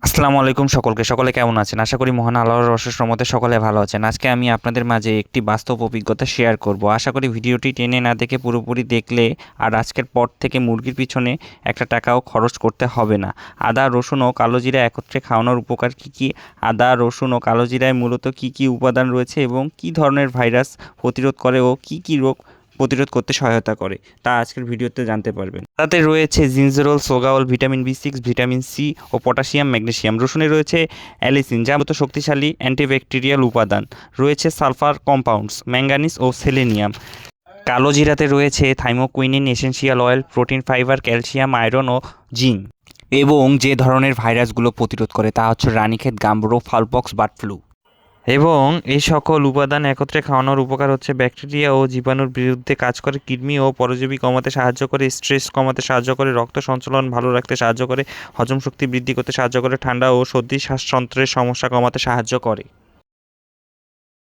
আসসালামু আলাইকুম সকলে কেমন আছেন? আশা করি মহান আল্লাহর অশেষ রহমতে সকলে ভালো আছেন। আজকে আমি আপনাদের মাঝে একটি বাস্তব অভিজ্ঞতা শেয়ার করব। আশা করি ভিডিওটি টেনে না দেখে পুরোপুরি দেখলে আর আজকের পর থেকে মুরগির পিছনে একটা টাকাও খরচ করতে হবে না। আদা, রসুন ও কালোজিরা একত্রে খাওয়ানোর উপকার কী কী? আদা, রসুন ও কালোজিরায় মূলত কী কী উপাদান রয়েছে এবং কী ধরনের ভাইরাস প্রতিরোধ করে ও কী কী রোগ প্রতিরোধ করতে সহায়তা করে তা আজকের ভিডিওতে জানতে পারবেন। তাতে রয়েছে জিঞ্জারোল, সোগাওল, ভিটামিন বি6, ভিটামিন সি ও পটাশিয়াম, ম্যাগনেসিয়াম। রসুনে রয়েছে অ্যালিসিন, যা মতো শক্তিশালী অ্যান্টিব্যাকটেরিয়াল উপাদান। রয়েছে সালফার কম্পাউন্ডস, ম্যাঙ্গানিজ ও সেলেনিয়াম। কালো জিরাতে রয়েছে thymoquinone, essential oil, protein, fibre, calcium, iron ও জিঙ্ক। এবং যে ধরনের ভাইরাসগুলো প্রতিরোধ করে তা হচ্ছে Ranikhet, Gumboro, fowlpox, bird flu. এবং এই সকল উপাদান একত্রে খাওয়ানোর উপকার হচ্ছে ব্যাকটেরিয়া ও জীবাণুর বিরুদ্ধে কাজ করে, কৃমি ও পরজীবী কমাতে সাহায্য করে, স্ট্রেস কমাতে সাহায্য করে, রক্ত সঞ্চালন ভালো রাখতে সাহায্য করে, হজম শক্তি বৃদ্ধি করতে সাহায্য করে, ঠান্ডা ও সর্দি শ্বাসযন্ত্রের সমস্যা কমাতে সাহায্য করে।